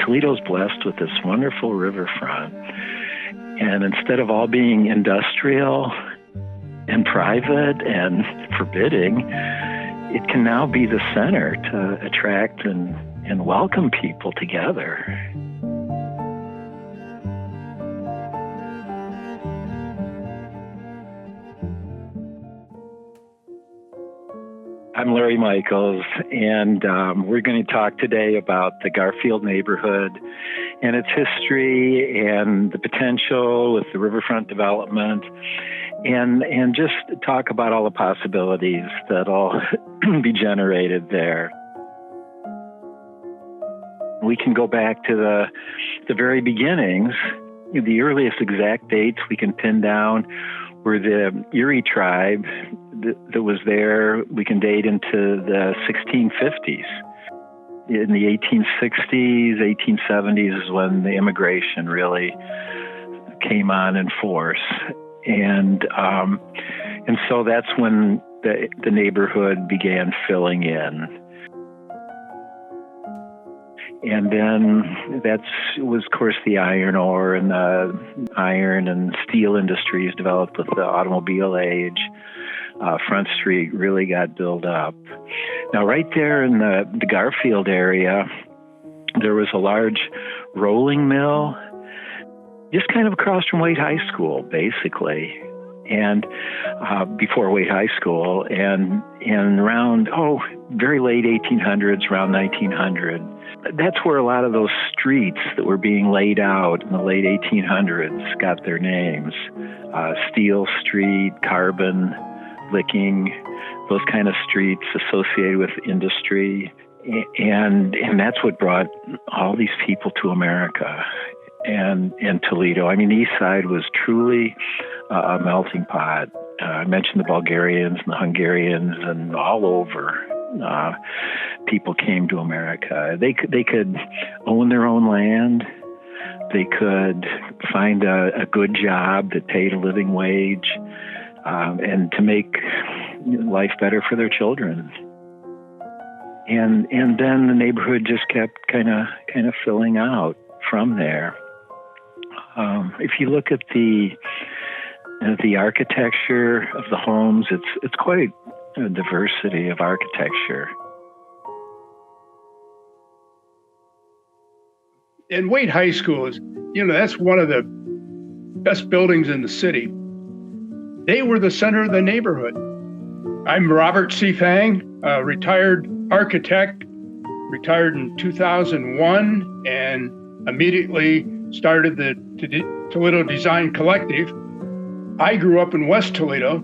Toledo's blessed with this wonderful riverfront. And instead of all being industrial and private and forbidding, it can now be the center to attract and welcome people together. I'm Larry Michaels, and we're going to talk today about the Garfield neighborhood and its history and the potential with the riverfront development, and just talk about all the possibilities that'll be generated there. We can go back to the very beginnings. The earliest exact dates we can pin down were the Erie tribe that was there. We can date into the 1650s. In the 1860s, 1870s is when the immigration really came on in force. And so that's when the neighborhood began filling in. And then was, of course, the iron ore and the iron and steel industries developed with the automobile age. Front Street really got built up. Now, right there in the Garfield area, there was a large rolling mill, just kind of across from Wade High School, basically, and before Wade High School, and around, very late 1800s, around 1900. That's where a lot of those streets that were being laid out in the late 1800s got their names. Steel Street, Carbon, Licking, those kind of streets associated with industry. And that's what brought all these people to America and Toledo. I mean, the East Side was truly a melting pot. I mentioned the Bulgarians and the Hungarians, and all over. People came to America. They could own their own land. They could find a good job that paid a living wage, and to make life better for their children. And then the neighborhood just kept kind of filling out from there. If you look at the architecture of the homes, it's quite a diversity of architecture. And Wade High School is, that's one of the best buildings in the city. They were the center of the neighborhood. I'm Robert Seyfang, a retired architect, retired in 2001, and immediately started the Toledo Design Collective. I grew up in West Toledo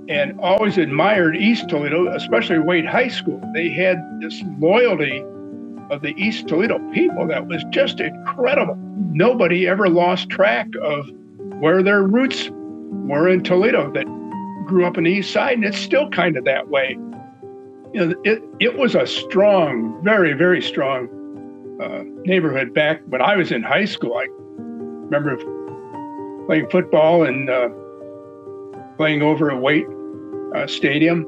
and always admired East Toledo, especially Wade High School. They had this loyalty of the East Toledo people that was just incredible. Nobody ever lost track of where their roots were in Toledo that grew up on the East Side, and it's still kind of that way. It was a strong, very, very strong neighborhood back when I was in high school. I remember playing football and playing over at Waite Stadium.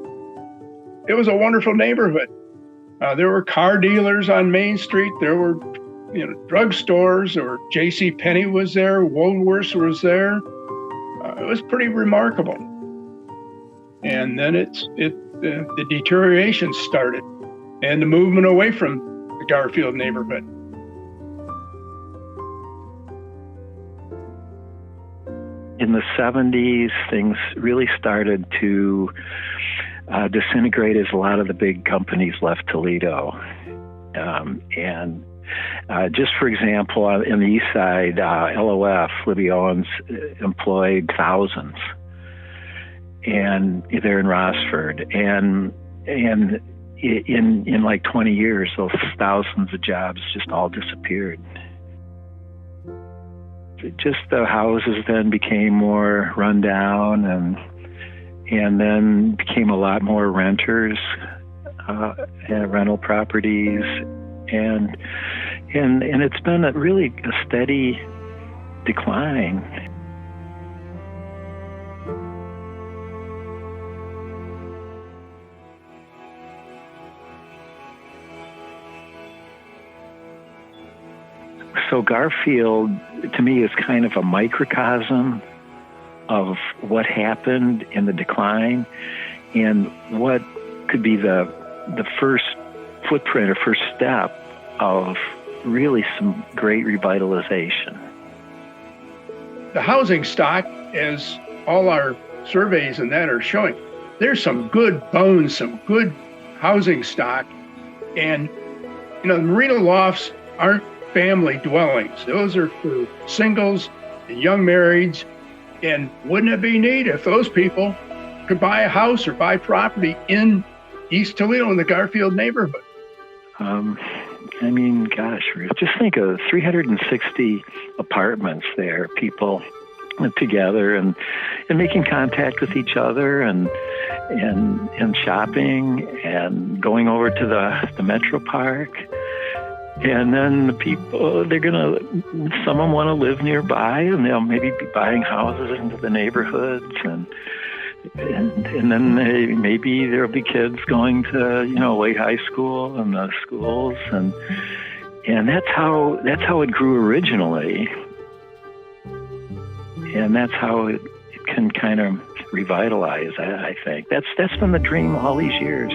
It was a wonderful neighborhood. There were car dealers on Main Street. There were, drugstores. There were J.C. Penney was there. Woolworths was there. It was pretty remarkable. And then the deterioration started, and the movement away from the Garfield neighborhood. In the 70s, things really started to disintegrate as a lot of the big companies left Toledo. And just for example, in the East Side, LOF, Libby Owens, employed thousands. And they're in Rossford. And in like 20 years, those thousands of jobs just all disappeared. Just the houses then became more run down, and then became a lot more renters, and rental properties, and it's been really a steady decline. So Garfield, to me, is kind of a microcosm of what happened in the decline and what could be the first footprint or first step of really some great revitalization. The housing stock, as all our surveys and that are showing, there's some good bones, some good housing stock. And, the Marina lofts aren't family dwellings. Those are for singles and young marrieds. And wouldn't it be neat if those people could buy a house or buy property in East Toledo in the Garfield neighborhood? Gosh, just think of 360 apartments there, people together and making contact with each other and shopping and going over to the Metropark. And then the people, some of them want to live nearby, and they'll maybe be buying houses into the neighborhoods, and then maybe there'll be kids going to Wade High School and the schools, and that's how it grew originally, and that's how it can kind of revitalize. I think that's been the dream all these years.